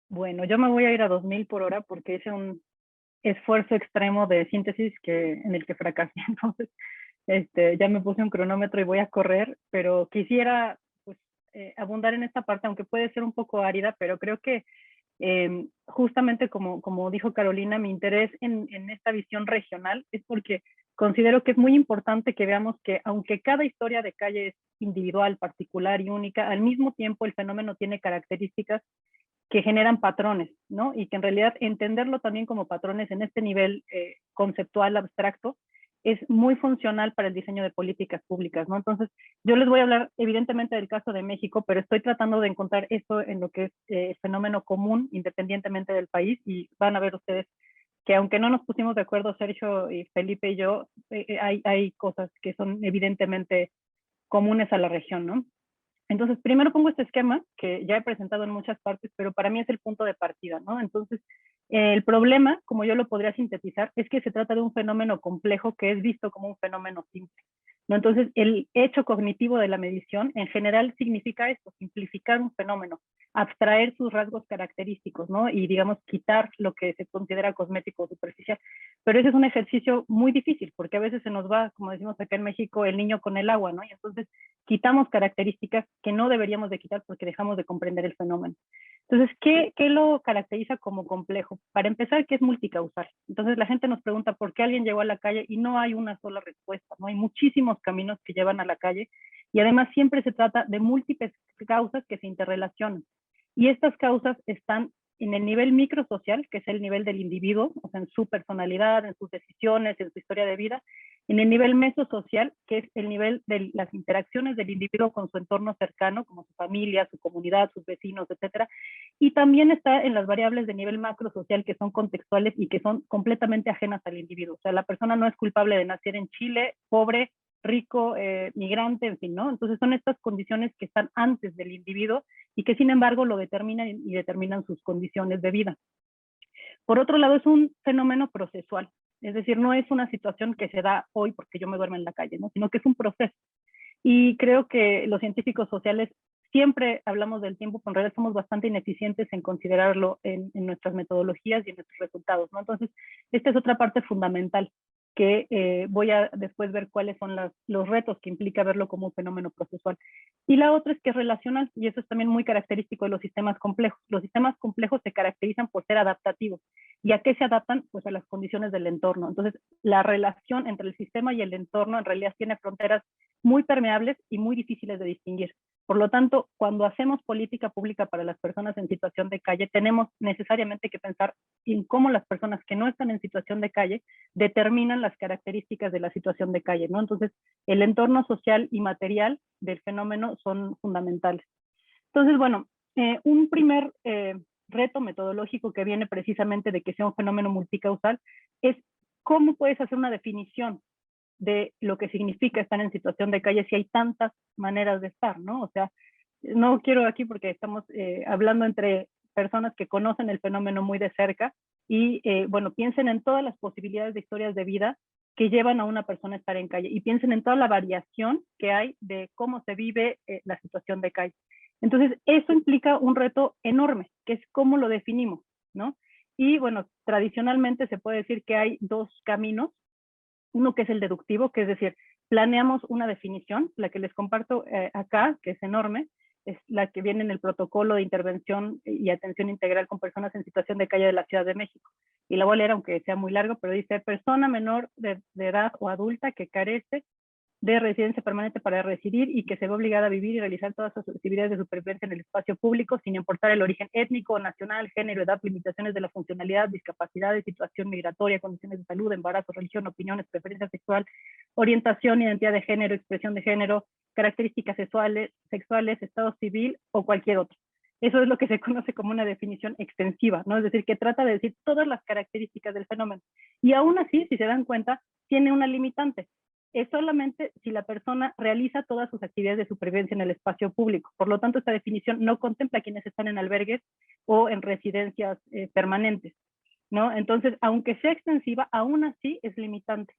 Bueno, yo me voy a ir a 2000 por hora porque hice un esfuerzo extremo de síntesis en el que fracasé. Entonces, ya me puse un cronómetro y voy a correr, pero quisiera pues, abundar en esta parte, aunque puede ser un poco árida, pero creo que justamente como dijo Carolina, mi interés en esta visión regional es porque considero que es muy importante que veamos que aunque cada historia de calle es individual, particular y única, al mismo tiempo el fenómeno tiene características que generan patrones, ¿no? Y que en realidad entenderlo también como patrones en este nivel conceptual abstracto es muy funcional para el diseño de políticas públicas, ¿no? Entonces, yo les voy a hablar evidentemente del caso de México, pero estoy tratando de encontrar esto en lo que es el fenómeno común independientemente del país y van a ver ustedes que aunque no nos pusimos de acuerdo Sergio y Felipe y yo, hay cosas que son evidentemente comunes a la región, ¿no? Entonces, primero pongo este esquema que ya he presentado en muchas partes, pero para mí es el punto de partida, ¿no? Entonces, el problema, como yo lo podría sintetizar, es que se trata de un fenómeno complejo que es visto como un fenómeno simple, ¿no? Entonces, el hecho cognitivo de la medición en general significa esto, simplificar un fenómeno, abstraer sus rasgos característicos, ¿no? Y, digamos, quitar lo que se considera cosmético o superficial. Pero ese es un ejercicio muy difícil, porque a veces se nos va, como decimos acá en México, el niño con el agua, ¿no? Y entonces quitamos características que no deberíamos de quitar porque dejamos de comprender el fenómeno. Entonces, ¿qué lo caracteriza como complejo? Para empezar, que es multicausal. Entonces, la gente nos pregunta por qué alguien llegó a la calle y no hay una sola respuesta, ¿no? Hay muchísimos caminos que llevan a la calle y además siempre se trata de múltiples causas que se interrelacionan. Y estas causas están en el nivel microsocial, que es el nivel del individuo, o sea, en su personalidad, en sus decisiones, en su historia de vida, en el nivel mesosocial, que es el nivel de las interacciones del individuo con su entorno cercano, como su familia, su comunidad, sus vecinos, etcétera. Y también está en las variables de nivel macrosocial, que son contextuales y que son completamente ajenas al individuo. O sea, la persona no es culpable de nacer en Chile, pobre, rico, migrante, en fin, ¿no? Entonces son estas condiciones que están antes del individuo y que sin embargo lo determinan y determinan sus condiciones de vida. Por otro lado, es un fenómeno procesual, es decir, no es una situación que se da hoy porque yo me duermo en la calle, ¿no? Sino que es un proceso. Y creo que los científicos sociales siempre hablamos del tiempo, pero en realidad somos bastante ineficientes en considerarlo en nuestras metodologías y en nuestros resultados, ¿no? Entonces, esta es otra parte fundamental que voy a después ver cuáles son los retos que implica verlo como un fenómeno procesual. Y la otra es que es relacional, y eso es también muy característico de los sistemas complejos. Los sistemas complejos se caracterizan por ser adaptativos. ¿Y a qué se adaptan? Pues a las condiciones del entorno. Entonces, la relación entre el sistema y el entorno en realidad tiene fronteras muy permeables y muy difíciles de distinguir. Por lo tanto, cuando hacemos política pública para las personas en situación de calle, tenemos necesariamente que pensar en cómo las personas que no están en situación de calle determinan las características de la situación de calle, ¿no? Entonces, el entorno social y material del fenómeno son fundamentales. Entonces, bueno, un primer reto metodológico que viene precisamente de que sea un fenómeno multicausal es cómo puedes hacer una definición de lo que significa estar en situación de calle si hay tantas maneras de estar, ¿no? O sea, no quiero aquí porque estamos hablando entre personas que conocen el fenómeno muy de cerca y, bueno, piensen en todas las posibilidades de historias de vida que llevan a una persona a estar en calle y piensen en toda la variación que hay de cómo se vive la situación de calle. Entonces, eso implica un reto enorme, que es cómo lo definimos, ¿no? Y bueno, tradicionalmente se puede decir que hay dos caminos, uno que es el deductivo, que es decir, planeamos una definición, la que les comparto acá, que es enorme, es la que viene en el protocolo de intervención y atención integral con personas en situación de calle de la Ciudad de México. Y la voy a leer aunque sea muy largo, pero dice, persona menor de edad o adulta que carece de residencia permanente para residir y que se ve obligada a vivir y realizar todas sus actividades de supervivencia en el espacio público sin importar el origen étnico, nacional, género, edad, limitaciones de la funcionalidad, discapacidades, situación migratoria, condiciones de salud, embarazo, religión, opiniones, preferencia sexual, orientación, identidad de género, expresión de género, características sexuales, estado civil o cualquier otro. Eso es lo que se conoce como una definición extensiva, ¿no? Es decir, que trata de decir todas las características del fenómeno. Y aún así, si se dan cuenta, tiene una limitante, es solamente si la persona realiza todas sus actividades de supervivencia en el espacio público. Por lo tanto, esta definición no contempla a quienes están en albergues o en residencias permanentes, ¿no? Entonces, aunque sea extensiva, aún así es limitante,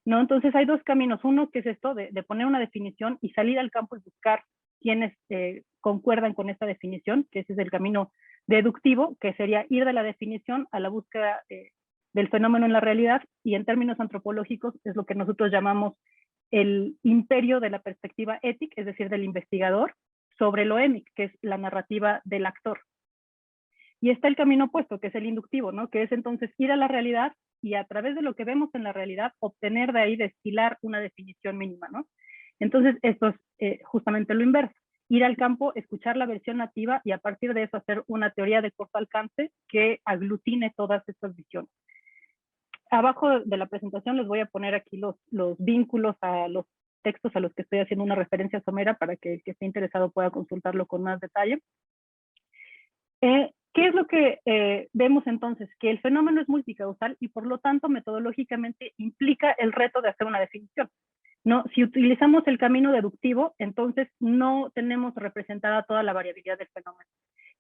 ¿no? Entonces, hay dos caminos. Uno que es esto de poner una definición y salir al campo y buscar quienes concuerdan con esta definición, que ese es el camino deductivo, que sería ir de la definición a la búsqueda del fenómeno en la realidad, y en términos antropológicos es lo que nosotros llamamos el imperio de la perspectiva ética, es decir, del investigador, sobre lo émic, que es la narrativa del actor. Y está el camino opuesto, que es el inductivo, ¿no? Que es entonces ir a la realidad y a través de lo que vemos en la realidad, obtener de ahí, destilar una definición mínima, ¿no? Entonces, esto es justamente lo inverso. Ir al campo, escuchar la versión nativa y a partir de eso hacer una teoría de corto alcance que aglutine todas estas visiones. Abajo de la presentación les voy a poner aquí los vínculos a los textos a los que estoy haciendo una referencia somera para que el que esté interesado pueda consultarlo con más detalle. ¿Qué es lo que vemos entonces? Que el fenómeno es multicausal y por lo tanto metodológicamente implica el reto de hacer una definición, ¿no? Si utilizamos el camino deductivo, entonces no tenemos representada toda la variabilidad del fenómeno.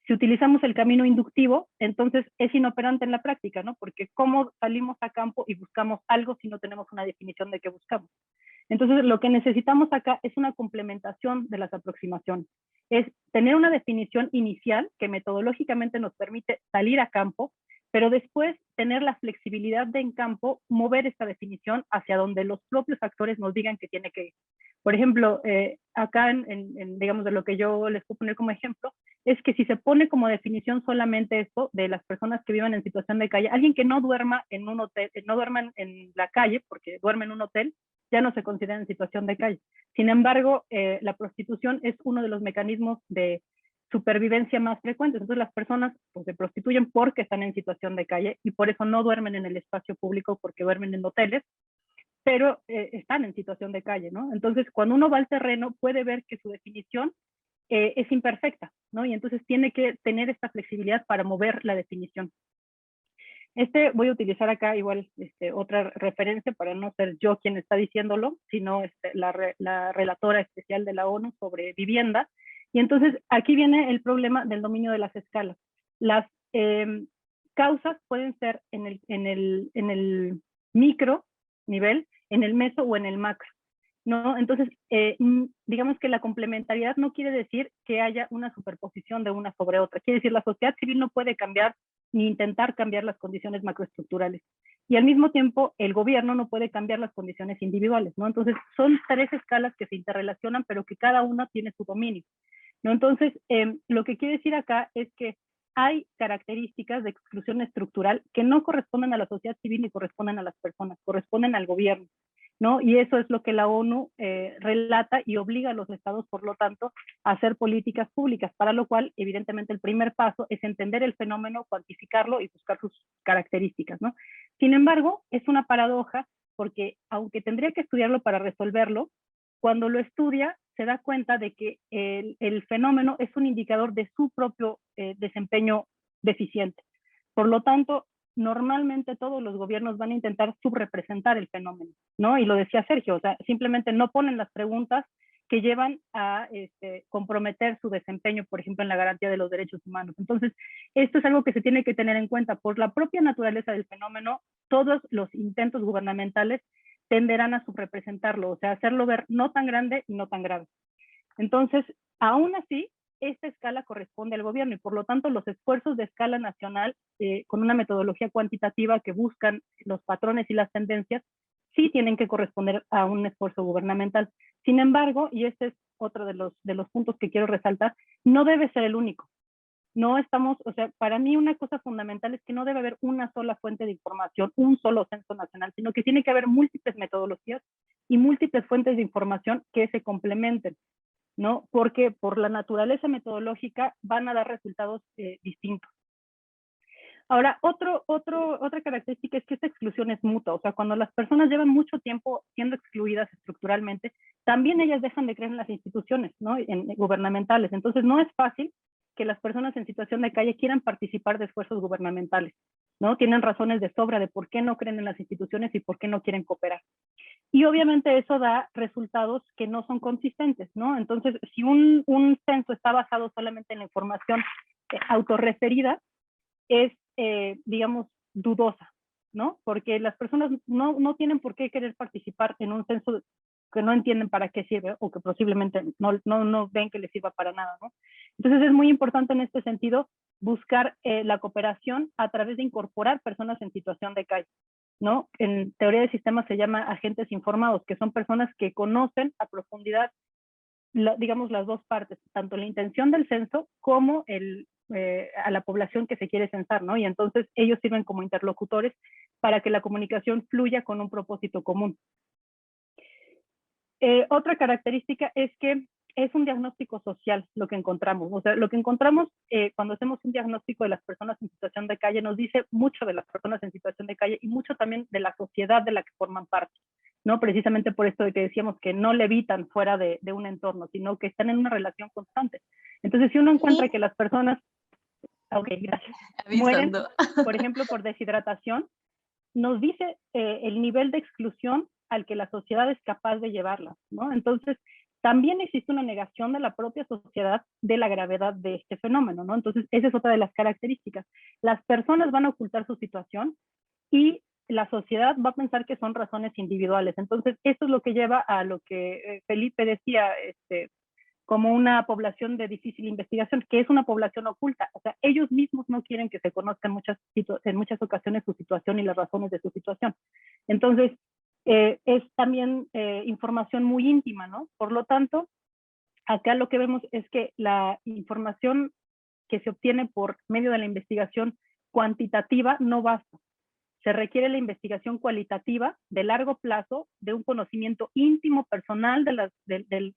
Si utilizamos el camino inductivo, entonces es inoperante en la práctica, ¿no? Porque ¿cómo salimos a campo y buscamos algo si no tenemos una definición de qué buscamos? Entonces, lo que necesitamos acá es una complementación de las aproximaciones. Es tener una definición inicial que metodológicamente nos permite salir a campo, pero después tener la flexibilidad de en campo mover esta definición hacia donde los propios actores nos digan que tiene que ir. Por ejemplo, acá digamos de lo que yo les puedo poner como ejemplo, es que si se pone como definición solamente esto de las personas que vivan en situación de calle, alguien que no duerma en un hotel, no duerma en la calle porque duerme en un hotel, ya no se considera en situación de calle. Sin embargo, la prostitución es uno de los mecanismos de supervivencia más frecuentes. Entonces las personas pues, se prostituyen porque están en situación de calle y por eso no duermen en el espacio público porque duermen en hoteles, pero están en situación de calle, ¿no? Entonces cuando uno va al terreno puede ver que su definición es imperfecta, ¿no? Y entonces tiene que tener esta flexibilidad para mover la definición. Voy a utilizar acá igual otra referencia para no ser yo quien está diciéndolo, sino la relatora especial de la ONU sobre vivienda. Y entonces aquí viene el problema del dominio de las escalas. Las causas pueden ser en el micro nivel, en el meso o en el macro, ¿no? Entonces, digamos que la complementariedad no quiere decir que haya una superposición de una sobre otra. Quiere decir, la sociedad civil no puede cambiar ni intentar cambiar las condiciones macroestructurales. Y al mismo tiempo, el gobierno no puede cambiar las condiciones individuales, ¿no? Entonces, son tres escalas que se interrelacionan, pero que cada una tiene su dominio, ¿no? Entonces, lo que quiere decir acá es que hay características de exclusión estructural que no corresponden a la sociedad civil ni corresponden a las personas, corresponden al gobierno, ¿no? Y eso es lo que la ONU relata y obliga a los estados, por lo tanto, a hacer políticas públicas, para lo cual, evidentemente, el primer paso es entender el fenómeno, cuantificarlo y buscar sus características, ¿no? Sin embargo, es una paradoja porque, aunque tendría que estudiarlo para resolverlo, cuando lo estudia, se da cuenta de que el fenómeno es un indicador de su propio desempeño deficiente. Por lo tanto, normalmente todos los gobiernos van a intentar subrepresentar el fenómeno, ¿no? Y lo decía Sergio, o sea, simplemente no ponen las preguntas que llevan a comprometer su desempeño, por ejemplo, en la garantía de los derechos humanos. Entonces, esto es algo que se tiene que tener en cuenta. Por la propia naturaleza del fenómeno, todos los intentos gubernamentales tenderán a subrepresentarlo, o sea, hacerlo ver no tan grande y no tan grave. Entonces, aún así, esta escala corresponde al gobierno y por lo tanto los esfuerzos de escala nacional con una metodología cuantitativa que buscan los patrones y las tendencias sí tienen que corresponder a un esfuerzo gubernamental. Sin embargo, y este es otro de los puntos que quiero resaltar, no debe ser el único. No estamos, o sea, para mí una cosa fundamental es que no debe haber una sola fuente de información, un solo censo nacional, sino que tiene que haber múltiples metodologías y múltiples fuentes de información que se complementen, ¿no? Porque por la naturaleza metodológica van a dar resultados distintos. Ahora, otra característica es que esta exclusión es mutua, o sea, cuando las personas llevan mucho tiempo siendo excluidas estructuralmente, también ellas dejan de creer en las instituciones, ¿no? Gubernamentales. Entonces, no es fácil que las personas en situación de calle quieran participar de esfuerzos gubernamentales, ¿no? Tienen razones de sobra de por qué no creen en las instituciones y por qué no quieren cooperar. Y obviamente eso da resultados que no son consistentes, ¿no? Entonces, si un censo está basado solamente en la información autorreferida, es, digamos, dudosa, ¿no? Porque las personas no tienen por qué querer participar en un censo que no entienden para qué sirve o que posiblemente no ven que les sirva para nada, ¿no? Entonces es muy importante en este sentido buscar la cooperación a través de incorporar personas en situación de calle, ¿no? En teoría de sistemas se llama agentes informados, que son personas que conocen a profundidad, digamos, las dos partes, tanto la intención del censo como a la población que se quiere censar, ¿no? Y entonces ellos sirven como interlocutores para que la comunicación fluya con un propósito común. Otra característica es que es un diagnóstico social lo que encontramos. O sea, lo que encontramos cuando hacemos un diagnóstico de las personas en situación de calle nos dice mucho de las personas en situación de calle y mucho también de la sociedad de la que forman parte, ¿no? Precisamente por esto de que decíamos que no levitan fuera de un entorno, sino que están en una relación constante. Entonces, si uno encuentra que las personas, ok, gracias, mueren, Avisando. por ejemplo, por deshidratación, nos dice el nivel de exclusión al que la sociedad es capaz de llevarla, ¿no? Entonces, también existe una negación de la propia sociedad de la gravedad de este fenómeno, ¿no? Entonces, esa es otra de las características. Las personas van a ocultar su situación y la sociedad va a pensar que son razones individuales. Entonces, esto es lo que lleva a lo que Felipe decía, como una población de difícil investigación, que es una población oculta. O sea, ellos mismos no quieren que se conozca en muchas ocasiones su situación y las razones de su situación. Entonces, es también información muy íntima, ¿no? Por lo tanto, acá lo que vemos es que la información que se obtiene por medio de la investigación cuantitativa no basta. Se requiere la investigación cualitativa de largo plazo, de un conocimiento íntimo, personal,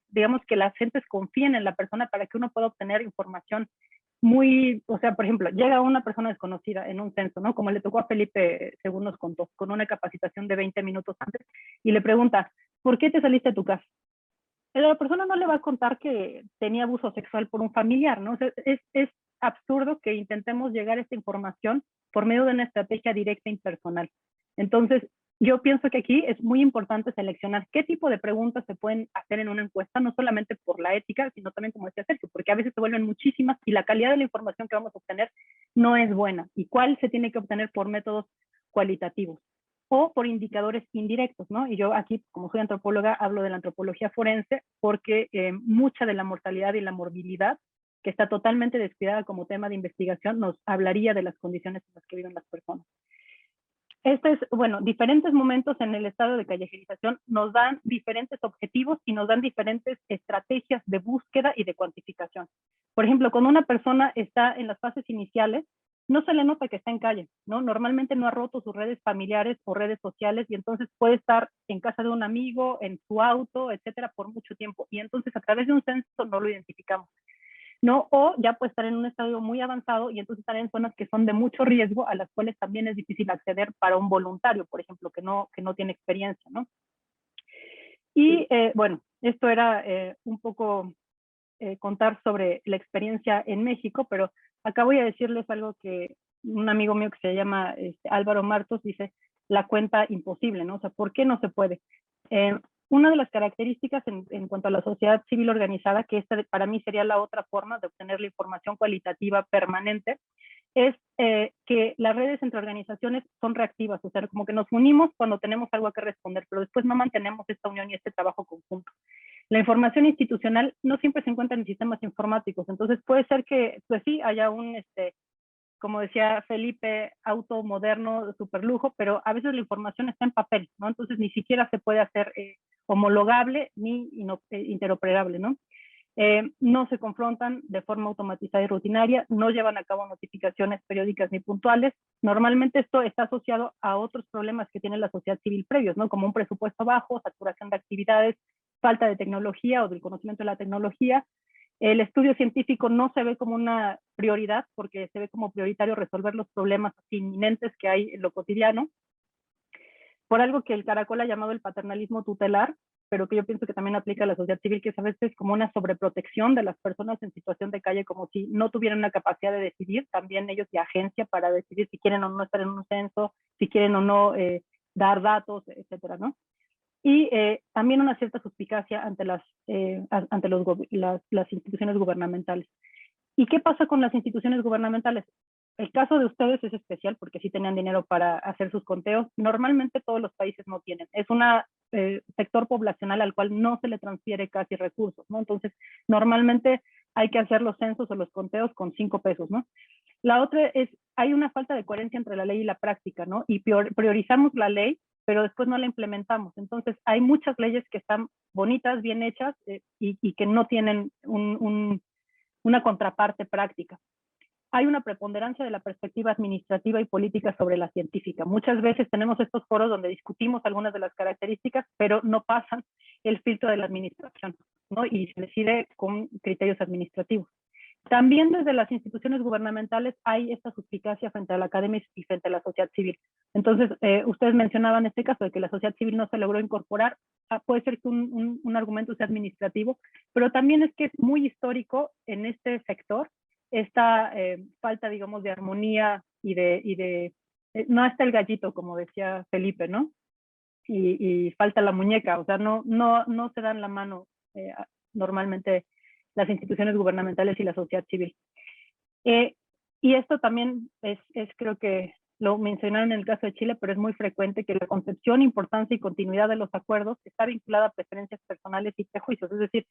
digamos que las gentes confíen en la persona para que uno pueda obtener información muy, o sea, por ejemplo, llega una persona desconocida en un censo, ¿no? Como le tocó a Felipe, según nos contó, con una capacitación de 20 minutos antes, y le pregunta, ¿por qué te saliste de tu casa? La persona no le va a contar que tenía abuso sexual por un familiar, ¿no? O sea, es absurdo que intentemos llegar a esta información por medio de una estrategia directa e impersonal. Entonces, yo pienso que aquí es muy importante seleccionar qué tipo de preguntas se pueden hacer en una encuesta, no solamente por la ética, sino también, como decía Sergio, porque a veces se vuelven muchísimas y la calidad de la información que vamos a obtener no es buena. ¿Y cuál se tiene que obtener por métodos cualitativos? O por indicadores indirectos, ¿no? Y yo aquí, como soy antropóloga, hablo de la antropología forense porque mucha de la mortalidad y la morbilidad, que está totalmente descuidada como tema de investigación, nos hablaría de las condiciones en las que viven las personas. Bueno, diferentes momentos en el estado de callejerización nos dan diferentes objetivos y nos dan diferentes estrategias de búsqueda y de cuantificación. Por ejemplo, cuando una persona está en las fases iniciales, no se le nota que está en calle, ¿no? Normalmente no ha roto sus redes familiares o redes sociales y entonces puede estar en casa de un amigo, en su auto, etcétera, por mucho tiempo. Y entonces a través de un censo no lo identificamos, ¿no? O ya puede estar en un estadio muy avanzado y entonces estar en zonas que son de mucho riesgo, a las cuales también es difícil acceder para un voluntario, por ejemplo, que no tiene experiencia, ¿no? Y bueno, esto era un poco contar sobre la experiencia en México, pero acá voy a decirles algo que un amigo mío que se llama Álvaro Martos dice, la cuenta imposible, ¿no? O sea, ¿por qué no se puede? Una de las características en cuanto a la sociedad civil organizada, que esta para mí sería la otra forma de obtener la información cualitativa permanente, es que las redes entre organizaciones son reactivas, o sea, como que nos unimos cuando tenemos algo a que responder, pero después no mantenemos esta unión y este trabajo conjunto. La información institucional no siempre se encuentra en sistemas informáticos, entonces puede ser que, pues sí, haya como decía Felipe, auto moderno, super lujo, pero a veces la información está en papel, ¿no? Entonces ni siquiera se puede hacer homologable ni interoperable, ¿no? No se confrontan de forma automatizada y rutinaria, no llevan a cabo notificaciones periódicas ni puntuales. Normalmente esto está asociado a otros problemas que tiene la sociedad civil previos, ¿no? Como un presupuesto bajo, saturación de actividades, falta de tecnología o del conocimiento de la tecnología. El estudio científico no se ve como una prioridad porque se ve como prioritario resolver los problemas inminentes que hay en lo cotidiano. Por algo que el Caracol ha llamado el paternalismo tutelar, pero que yo pienso que también aplica a la sociedad civil, que es a veces como una sobreprotección de las personas en situación de calle, como si no tuvieran una capacidad de decidir, también ellos de agencia para decidir si quieren o no estar en un censo, si quieren o no dar datos, etcétera, ¿no? Y también una cierta suspicacia ante las instituciones gubernamentales. ¿Y qué pasa con las instituciones gubernamentales? El caso de ustedes es especial porque sí tenían dinero para hacer sus conteos. Normalmente todos los países no tienen. Es un sector poblacional al cual no se le transfiere casi recursos, ¿no? Entonces, normalmente hay que hacer los censos o los conteos con 5 pesos, ¿no? La otra es, hay una falta de coherencia entre la ley y la práctica, ¿no? Y priorizamos la ley, pero después no la implementamos. Entonces, hay muchas leyes que están bonitas, bien hechas, y que no tienen una contraparte práctica. Hay una preponderancia de la perspectiva administrativa y política sobre la científica. Muchas veces tenemos estos foros donde discutimos algunas de las características, pero no pasan el filtro de la administración, ¿no? Y se decide con criterios administrativos. También desde las instituciones gubernamentales hay esta suspicacia frente a la academia y frente a la sociedad civil. Entonces, ustedes mencionaban este caso de que la sociedad civil no se logró incorporar. Puede ser que un argumento sea administrativo, pero también es que es muy histórico en este sector esta falta, digamos, de armonía no está el gallito, como decía Felipe, ¿no? Y falta la muñeca, o sea, no se dan la mano normalmente las instituciones gubernamentales y la sociedad civil. Y esto también creo que lo mencionaron en el caso de Chile, pero es muy frecuente que la concepción, importancia y continuidad de los acuerdos está vinculada a preferencias personales y prejuicios. Es decir,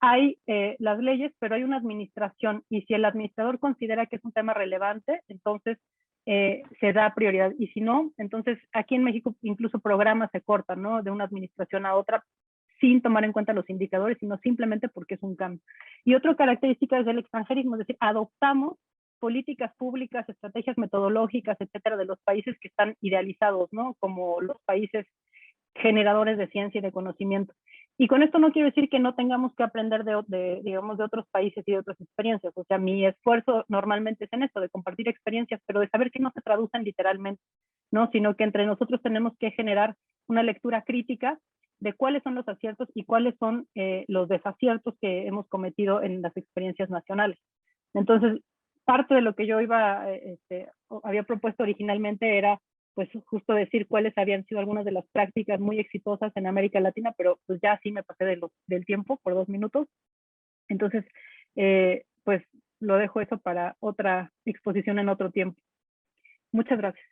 hay las leyes, pero hay una administración, y si el administrador considera que es un tema relevante, entonces se da prioridad, y si no, entonces aquí en México incluso programas se cortan, ¿no? De una administración a otra, sin tomar en cuenta los indicadores, sino simplemente porque es un cambio. Y otra característica es del extranjerismo, es decir, adoptamos políticas públicas, estrategias metodológicas, etcétera, de los países que están idealizados, ¿no? Como los países generadores de ciencia y de conocimiento. Y con esto no quiero decir que no tengamos que aprender digamos, de otros países y de otras experiencias. O sea, mi esfuerzo normalmente es en esto, de compartir experiencias, pero de saber que no se traducen literalmente, ¿no? Sino que entre nosotros tenemos que generar una lectura crítica de cuáles son los aciertos y cuáles son los desaciertos que hemos cometido en las experiencias nacionales. Entonces, parte de lo que yo había propuesto originalmente era pues justo decir cuáles habían sido algunas de las prácticas muy exitosas en América Latina, pero pues ya sí me pasé del tiempo por 2 minutos. Entonces, pues lo dejo eso para otra exposición en otro tiempo. Muchas gracias.